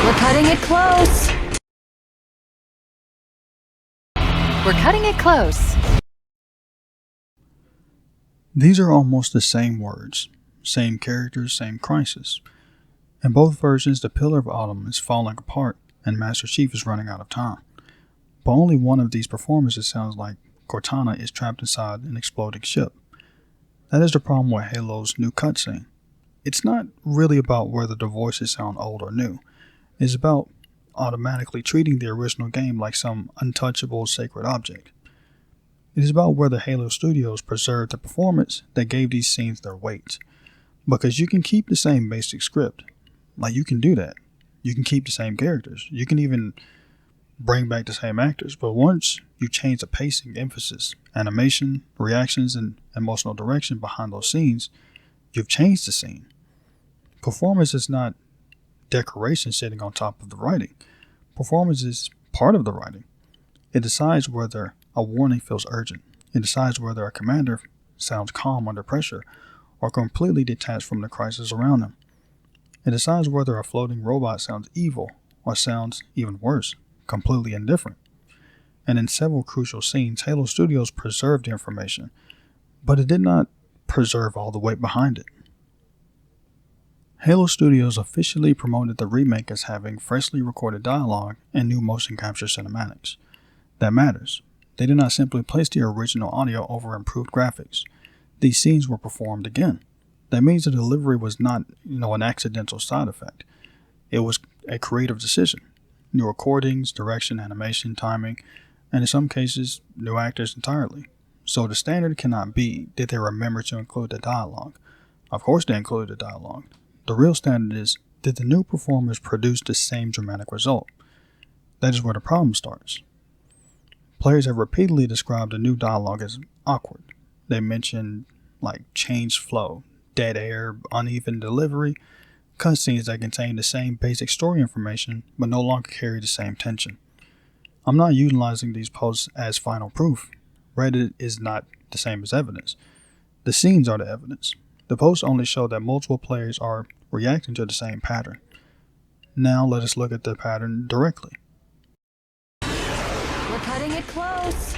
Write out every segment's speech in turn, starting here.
We're cutting it close. We're cutting it close. These are almost the same words, same characters, same crisis. In both versions, the Pillar of Autumn is falling apart and Master Chief is running out of time. But only one of these performances sounds like Cortana is trapped inside an exploding ship. That is the problem with Halo's new cutscene. It's not really about whether the voices sound old or new. It's about automatically treating the original game like some untouchable sacred object. It is about whether Halo Studios preserved the performance that gave these scenes their weight. Because you can keep the same basic script. Like, you can do that. You can keep the same characters. You can even bring back the same actors. But once you change the pacing, emphasis, animation, reactions, and emotional direction behind those scenes, you've changed the scene. Performance is not decoration sitting on top of the writing. Performance is part of the writing. It decides whether a warning feels urgent. It decides whether a commander sounds calm under pressure or completely detached from the crisis around him. It decides whether a floating robot sounds evil or sounds, even worse, completely indifferent. And in several crucial scenes, Halo Studios preserved the information, but it did not preserve all the weight behind it. Halo Studios officially promoted the remake as having freshly recorded dialogue and new motion capture cinematics. That matters. They did not simply place the original audio over improved graphics. These scenes were performed again. That means the delivery was not, an accidental side effect. It was a creative decision. New recordings, direction, animation, timing, and in some cases, new actors entirely. So the standard cannot be, did they remember to include the dialogue? Of course they included the dialogue. The real standard is, did the new performers produce the same dramatic result? That is where the problem starts. Players have repeatedly described the new dialogue as awkward. They mention changed flow, dead air, uneven delivery, cutscenes that contain the same basic story information but no longer carry the same tension. I'm not utilizing these posts as final proof. Reddit is not the same as evidence. The scenes are the evidence. The posts only show that multiple players are reacting to the same pattern. Now let us look at the pattern directly. We're cutting it close.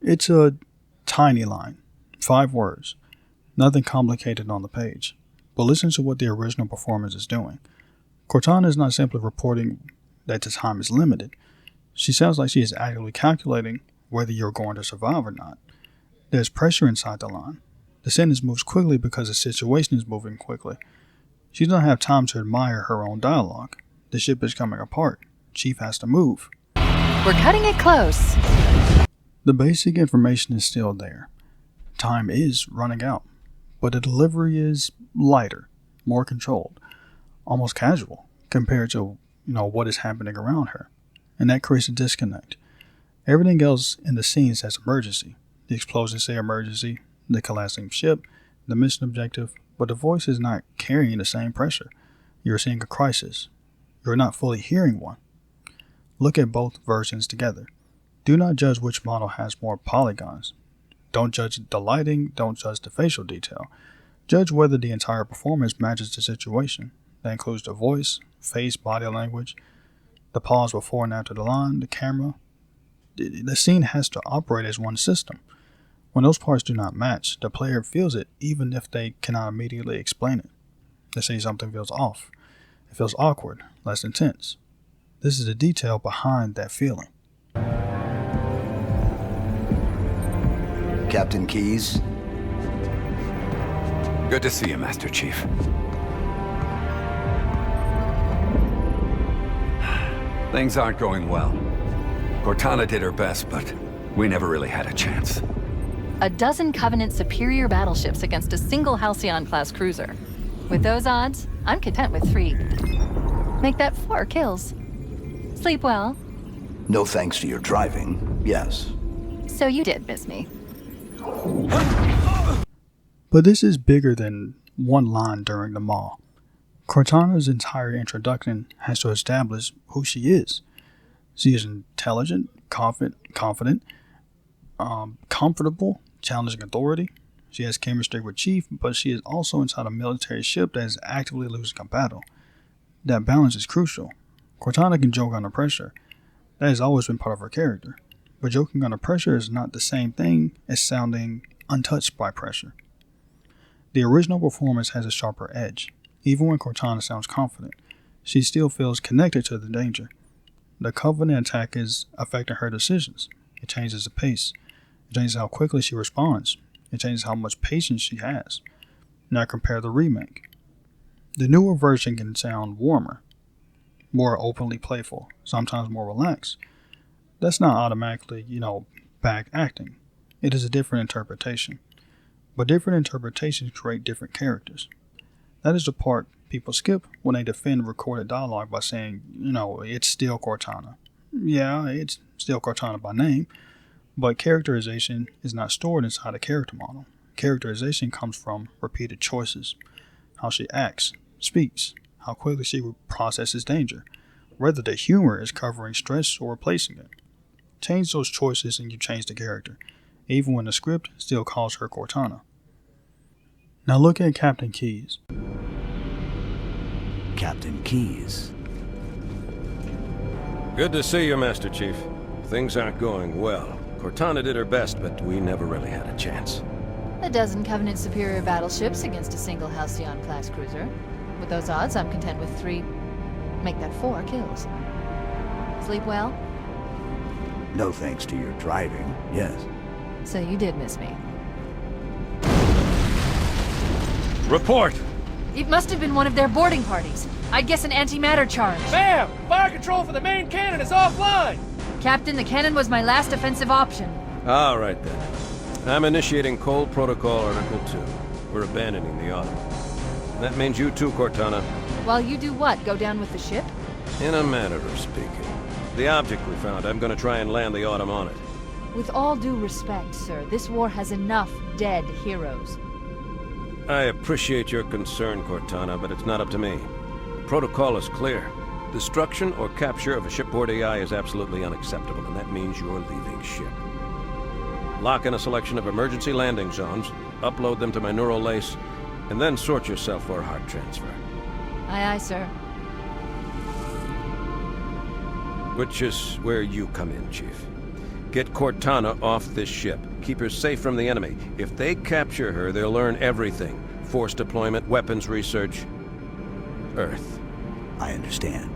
It's a tiny line, 5 words, nothing complicated on the page. But listen to what the original performance is doing. Cortana is not simply reporting that the time is limited. She sounds like she is actively calculating whether you're going to survive or not. There's pressure inside the line. The sentence moves quickly because the situation is moving quickly. She doesn't have time to admire her own dialogue. The ship is coming apart. Chief has to move. We're cutting it close. The basic information is still there. Time is running out, but the delivery is lighter, more controlled, almost casual compared to what is happening around her, and that creates a disconnect. Everything else in the scene says emergency. The explosions say emergency, the collapsing ship, the mission objective, but the voice is not carrying the same pressure. You're seeing a crisis. You're not fully hearing one. Look at both versions together. Do not judge which model has more polygons. Don't judge the lighting, don't judge the facial detail. Judge whether the entire performance matches the situation. That includes the voice, face, body language, the pause before and after the line, the camera. The scene has to operate as one system. When those parts do not match, the player feels it even if they cannot immediately explain it. Let's say something feels off. It feels awkward, less intense. This is the detail behind that feeling. Captain Keyes? Good to see you, Master Chief. Things aren't going well. Cortana did her best, but we never really had a chance. A dozen Covenant superior battleships against a single Halcyon-class cruiser. With those odds, I'm content with 3. Make that 4 kills. Sleep well? No thanks to your driving, yes. So you did miss me. But this is bigger than one line during the mall. Cortana's entire introduction has to establish who she is. She is intelligent, confident, comfortable, challenging authority. She has chemistry with Chief, but she is also inside a military ship that is actively losing a battle. That balance is crucial. Cortana can joke under pressure. That has always been part of her character. But joking under pressure is not the same thing as sounding untouched by pressure. The original performance has a sharper edge. Even when Cortana sounds confident, she still feels connected to the danger. The Covenant attack is affecting her decisions. It changes the pace. It changes how quickly she responds. It changes how much patience she has. Now compare the remake. The newer version can sound warmer, more openly playful, sometimes more relaxed. That's not automatically, bad acting. It is a different interpretation. But different interpretations create different characters. That is the part people skip when they defend recorded dialogue by saying, it's still Cortana. Yeah, it's still Cortana by name, but characterization is not stored inside a character model. Characterization comes from repeated choices, how she acts, speaks, how quickly she processes danger, whether the humor is covering stress or replacing it. Change those choices and you change the character, even when the script still calls her Cortana. Now look at Captain Keyes. Captain Keyes. Good to see you, Master Chief. Things aren't going well. Cortana did her best, but we never really had a chance. A dozen Covenant superior battleships against a single Halcyon-class cruiser. With those odds, I'm content with 3. Make that 4 kills. Sleep well? No thanks to your driving, yes. So you did miss me. Report! It must have been one of their boarding parties. I'd guess an antimatter charge. Ma'am! Fire control for the main cannon is offline! Captain, the cannon was my last offensive option. All right, then. I'm initiating Cold Protocol Article 2. We're abandoning the Autumn. That means you too, Cortana. While you do what? Go down with the ship? In a manner of speaking. The object we found, I'm gonna try and land the Autumn on it. With all due respect, sir, this war has enough dead heroes. I appreciate your concern, Cortana, but it's not up to me. The protocol is clear. Destruction or capture of a shipboard AI is absolutely unacceptable, and that means you're leaving ship. Lock in a selection of emergency landing zones, upload them to my neural lace, and then sort yourself for a heart transfer. Aye, aye, sir. Which is where you come in, Chief. Get Cortana off this ship. Keep her safe from the enemy. If they capture her, they'll learn everything. Force deployment, weapons research, Earth. I understand.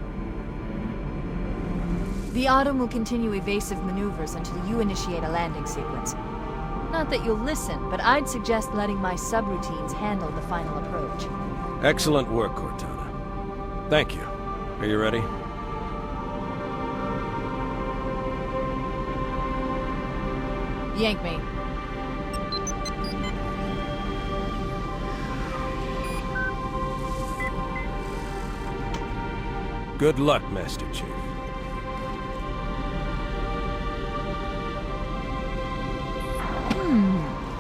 The Autumn will continue evasive maneuvers until you initiate a landing sequence. Not that you'll listen, but I'd suggest letting my subroutines handle the final approach. Excellent work, Cortana. Thank you. Are you ready? Yank me. Good luck, Master Chief.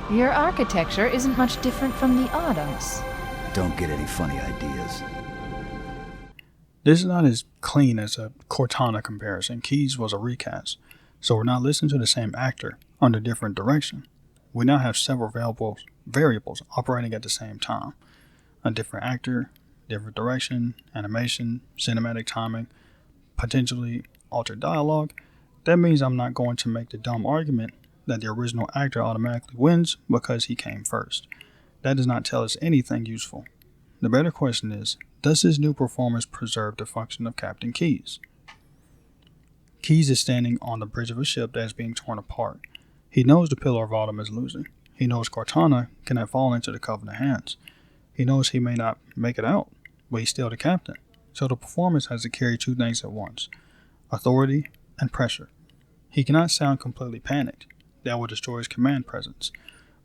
Your architecture isn't much different from the Autumn's. Don't get any funny ideas. This is not as clean as a Cortana comparison. Keyes was a recast, so we're not listening to the same actor under different direction. We now have several variables operating at the same time. A different actor, different direction, animation, cinematic timing, potentially altered dialogue. That means I'm not going to make the dumb argument that the original actor automatically wins because he came first. That does not tell us anything useful. The better question is, does this new performance preserve the function of Captain Keyes? Keyes is standing on the bridge of a ship that is being torn apart. He knows the Pillar of Autumn is losing. He knows Cortana cannot fall into the Covenant hands. He knows he may not make it out, but he's still the captain. So the performance has to carry 2 things at once: authority and pressure. He cannot sound completely panicked. That would destroy his command presence.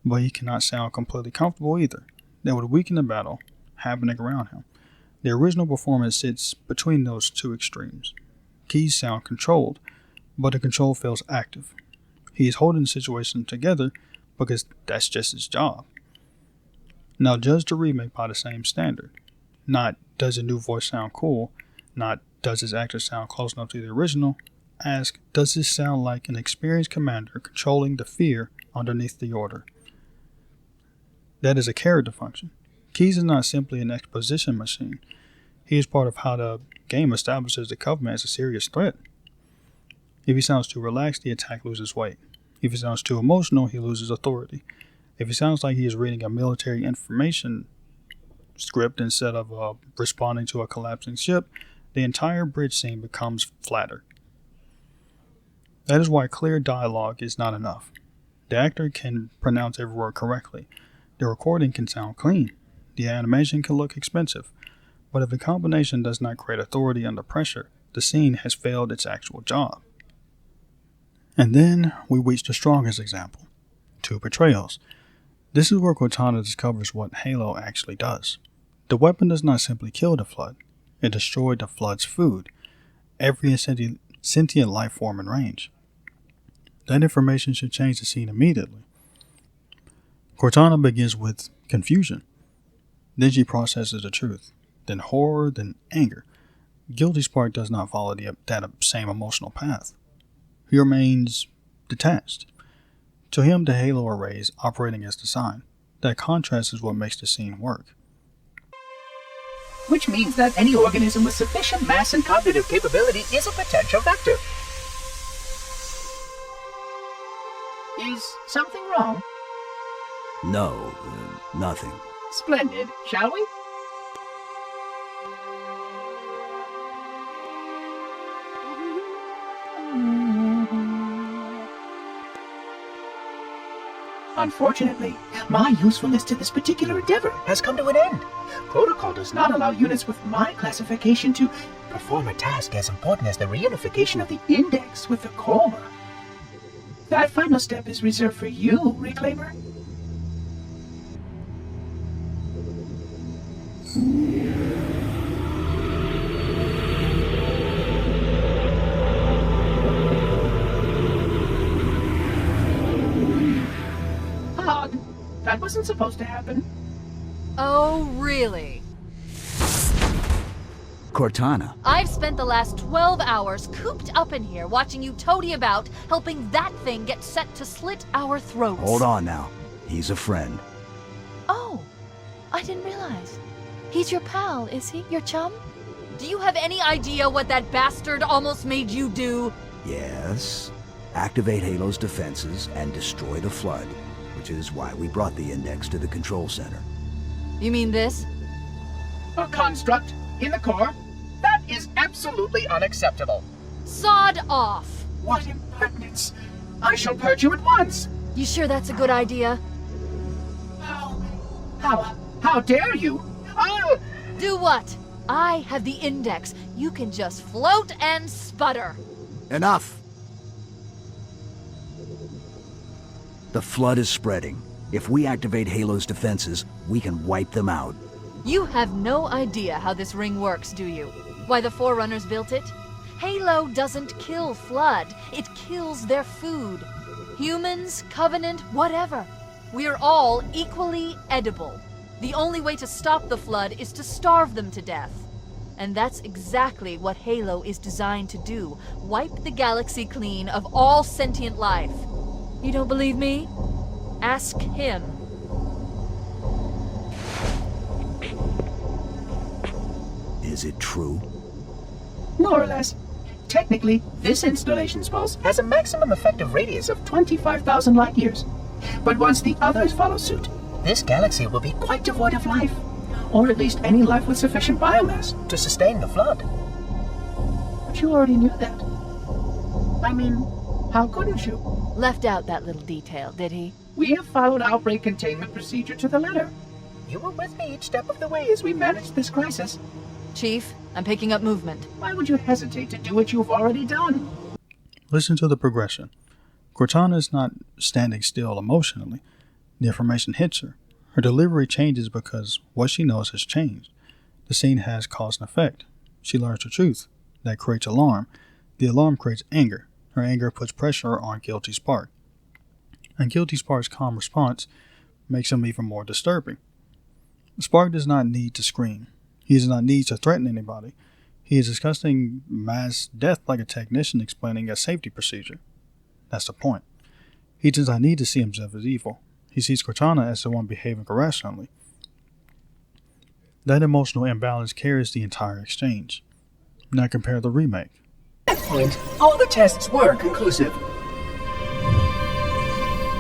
But he cannot sound completely comfortable either. That would weaken the battle happening around him. The original performance sits between those 2 extremes. Keyes sound controlled, but the control feels active. He is holding the situation together because that's just his job. Now judge the remake by the same standard. Not does the new voice sound cool, not does his actor sound close enough to the original. Ask, does this sound like an experienced commander controlling the fear underneath the order? That is a character function. Keyes is not simply an exposition machine. He is part of how the game establishes the Covenant as a serious threat. If he sounds too relaxed, the attack loses weight. If he sounds too emotional, he loses authority. If he sounds like he is reading a military information script instead of responding to a collapsing ship, the entire bridge scene becomes flatter. That is why clear dialogue is not enough. The actor can pronounce every word correctly. The recording can sound clean. The animation can look expensive. But if the combination does not create authority under pressure, the scene has failed its actual job. And then we reach the strongest example. 2 betrayals. This is where Cortana discovers what Halo actually does. The weapon does not simply kill the Flood. It destroyed the Flood's food. Every sentient life form in range. That information should change the scene immediately. Cortana begins with confusion. Then she processes the truth. Then horror, then anger. Guilty Spark does not follow that same emotional path. He remains detached. To him, the Halo array is operating as designed. That contrast is what makes the scene work. Which means that any organism with sufficient mass and cognitive capability is a potential vector. Is something wrong? No, nothing. Splendid, shall we? Unfortunately, my usefulness to this particular endeavor has come to an end. Protocol does not allow units with my classification to perform a task as important as the reunification of the index with the core. That final step is reserved for you, Reclaimer. Odd. That wasn't supposed to happen. Oh, really? Cortana. I've spent the last 12 hours cooped up in here watching you toady about, helping that thing get set to slit our throats. Hold on now. He's a friend. Oh, I didn't realize. He's your pal, is he? Your chum? Do you have any idea what that bastard almost made you do? Yes. Activate Halo's defenses and destroy the Flood, which is why we brought the index to the control center. You mean this? A construct in the core? That is absolutely unacceptable. Sod off! What impertinence! I shall purge you at once! You sure that's a good idea? How dare you? I'll... Do what? I have the index. You can just float and sputter. Enough! The Flood is spreading. If we activate Halo's defenses, we can wipe them out. You have no idea how this ring works, do you? Why the Forerunners built it? Halo doesn't kill Flood. It kills their food. Humans, Covenant, whatever. We're all equally edible. The only way to stop the Flood is to starve them to death. And that's exactly what Halo is designed to do. Wipe the galaxy clean of all sentient life. You don't believe me? Ask him. Is it true? More or less. Technically, this installation's pulse has a maximum effective radius of 25,000 light years. But once the others follow suit, this galaxy will be quite devoid of life. Or at least any life with sufficient biomass to sustain the Flood. But you already knew that. I mean, how couldn't you? Left out that little detail, did he? We have followed outbreak containment procedure to the letter. You were with me each step of the way as we managed this crisis. Chief, I'm picking up movement. Why would you hesitate to do what you've already done? Listen to the progression. Cortana is not standing still emotionally. The information hits her. Her delivery changes because what she knows has changed. The scene has cause and effect. She learns the truth. That creates alarm. The alarm creates anger. Her anger puts pressure on Guilty Spark. And Guilty Spark's calm response makes him even more disturbing. Spark does not need to scream. He does not need to threaten anybody. He is discussing mass death like a technician explaining a safety procedure. That's the point. He does not need to see himself as evil. He sees Cortana as the one behaving irrationally. That emotional imbalance carries the entire exchange. Now compare the remake. At that point, all the tests were conclusive.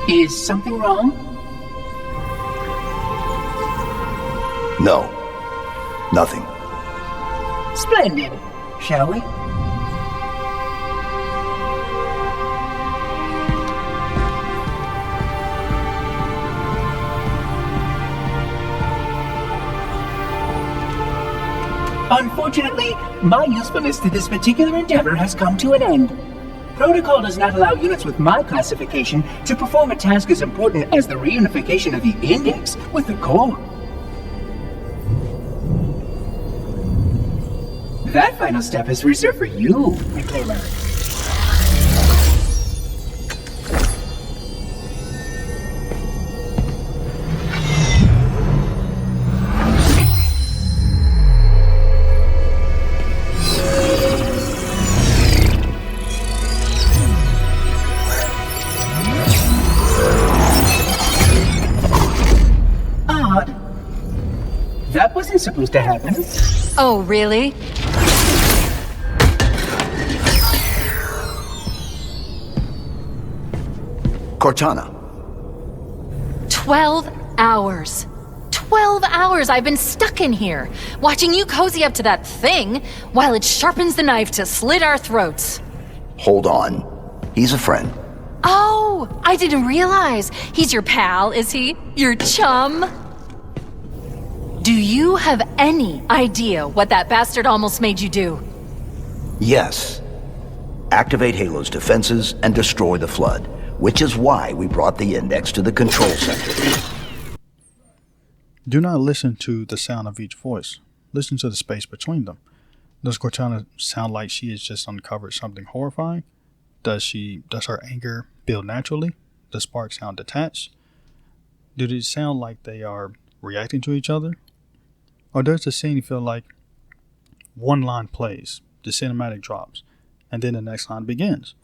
Is something wrong? No. Nothing. Splendid. Shall we? Unfortunately, my usefulness to this particular endeavor has come to an end. Protocol does not allow units with my classification to perform a task as important as the reunification of the index with the core. That final step is reserved for you, Reclaimer. That wasn't supposed to happen. Oh, really? Cortana. 12 hours. 12 hours I've been stuck in here, watching you cozy up to that thing while it sharpens the knife to slit our throats. Hold on. He's a friend. Oh, I didn't realize. He's your pal, is he? Your chum? Do you have any idea what that bastard almost made you do? Yes. Activate Halo's defenses and destroy the Flood, which is why we brought the Index to the control center. Do not listen to the sound of each voice. Listen to the space between them. Does Cortana sound like she has just uncovered something horrifying? Does her anger build naturally? Does Spark sound detached? Do they sound like they are reacting to each other? Or does the scene feel like one line plays, the cinematic drops, and then the next line begins?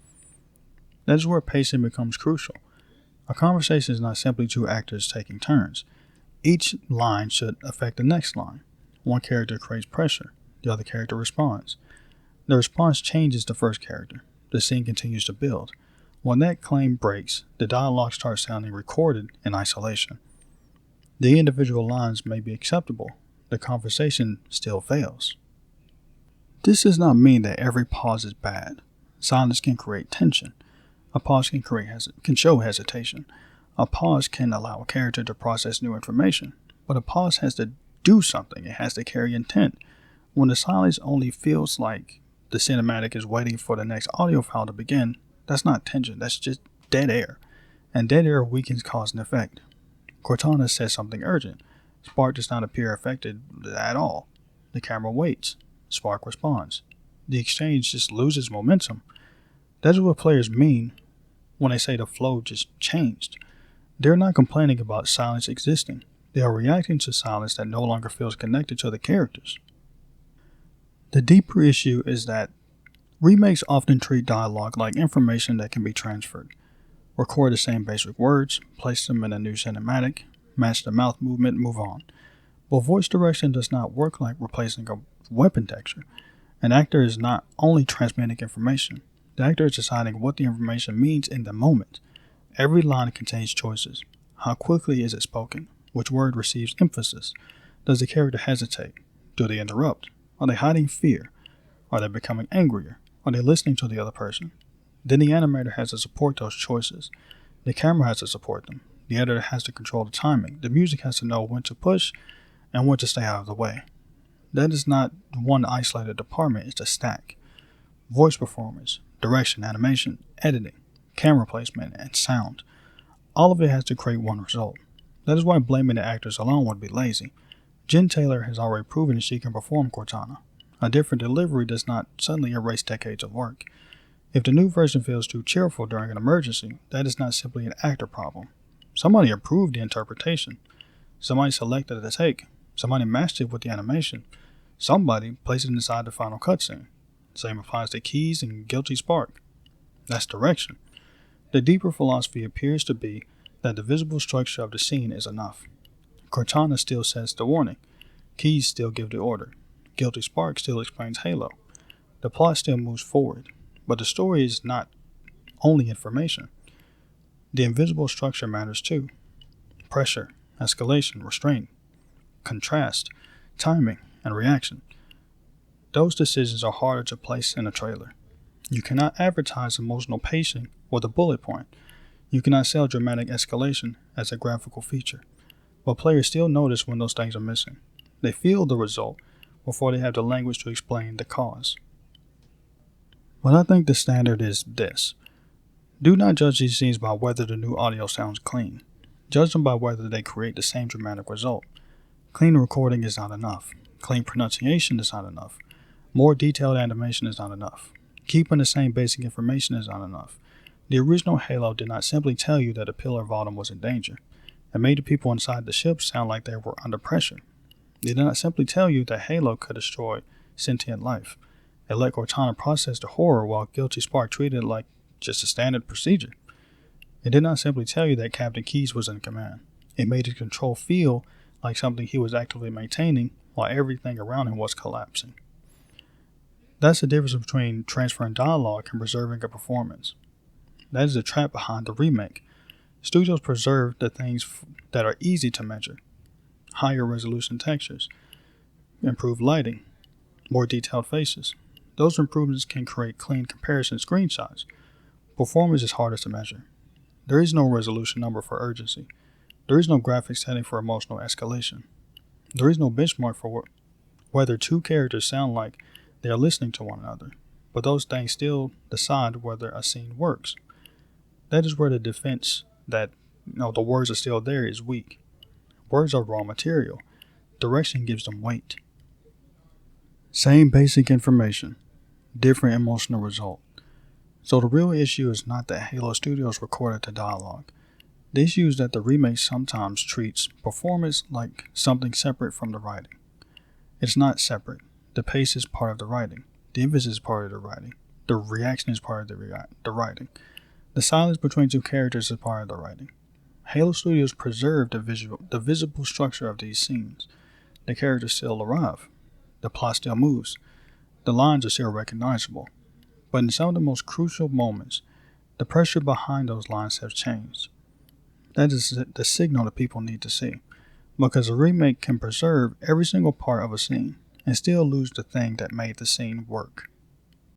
That is where pacing becomes crucial. A conversation is not simply two actors taking turns. Each line should affect the next line. One character creates pressure, the other character responds. The response changes the first character. The scene continues to build. When that claim breaks, the dialogue starts sounding recorded in isolation. The individual lines may be acceptable. The conversation still fails. This does not mean that every pause is bad. Silence can create tension. A pause can show hesitation. A pause can allow a character to process new information. But a pause has to do something. It has to carry intent. When the silence only feels like the cinematic is waiting for the next audio file to begin, that's not tension. That's just dead air. And dead air weakens cause and effect. Cortana says something urgent. Spark does not appear affected at all. The camera waits. Spark responds. The exchange just loses momentum. That is what players mean when they say the flow just changed. They're not complaining about silence existing. They are reacting to silence that no longer feels connected to the characters. The deeper issue is that remakes often treat dialogue like information that can be transferred. Record the same basic words, place them in a new cinematic, match the mouth movement, move on. But voice direction does not work like replacing a weapon texture. An actor is not only transmitting information. The actor is deciding what the information means in the moment. Every line contains choices. How quickly is it spoken? Which word receives emphasis? Does the character hesitate? Do they interrupt? Are they hiding fear? Are they becoming angrier? Are they listening to the other person? Then the animator has to support those choices. The camera has to support them. The editor has to control the timing. The music has to know when to push and when to stay out of the way. That is not one isolated department, it's a stack. Voice performance, direction, animation, editing, camera placement, and sound. All of it has to create one result. That is why blaming the actors alone would be lazy. Jen Taylor has already proven that she can perform Cortana. A different delivery does not suddenly erase decades of work. If the new version feels too cheerful during an emergency, that is not simply an actor problem. Somebody approved the interpretation. Somebody selected the take. Somebody matched it with the animation. Somebody placed it inside the final cutscene. Same applies to Keys and Guilty Spark. That's direction. The deeper philosophy appears to be that the visible structure of the scene is enough. Cortana still sets the warning. Keys still give the order. Guilty Spark still explains Halo. The plot still moves forward, but the story is not only information. The invisible structure matters too. Pressure, escalation, restraint, contrast, timing, and reaction. Those decisions are harder to place in a trailer. You cannot advertise emotional pacing with a bullet point. You cannot sell dramatic escalation as a graphical feature. But players still notice when those things are missing. They feel the result before they have the language to explain the cause. But I think the standard is this. Do not judge these scenes by whether the new audio sounds clean. Judge them by whether they create the same dramatic result. Clean recording is not enough. Clean pronunciation is not enough. More detailed animation is not enough. Keeping the same basic information is not enough. The original Halo did not simply tell you that a pillar of autumn was in danger. It made the people inside the ship sound like they were under pressure. It did not simply tell you that Halo could destroy sentient life. It let Cortana process the horror while Guilty Spark treated it like just a standard procedure. It did not simply tell you that Captain Keyes was in command. It made his control feel like something he was actively maintaining while everything around him was collapsing. That's the difference between transferring dialogue and preserving a performance. That is the trap behind the remake. Studios preserve the things that are easy to measure. Higher resolution textures, improved lighting, more detailed faces. Those improvements can create clean comparison screenshots. Performance is hardest to measure. There is no resolution number for urgency. There is no graphic setting for emotional escalation. There is no benchmark for whether two characters sound like they are listening to one another, but those things still decide whether a scene works. That is where the defense that the words are still there is weak. Words are raw material. Direction gives them weight. Same basic information, different emotional result. So the real issue is not that Halo Studios recorded the dialogue. The issue is that the remake sometimes treats performance like something separate from the writing. It's not separate. The pace is part of the writing. The emphasis is part of the writing. The reaction is part of the writing. The silence between two characters is part of the writing. Halo Studios preserved the visible structure of these scenes. The characters still arrive. The plot still moves. The lines are still recognizable. But in some of the most crucial moments, the pressure behind those lines has changed. That is the signal that people need to see. Because a remake can preserve every single part of a scene and still lose the thing that made the scene work.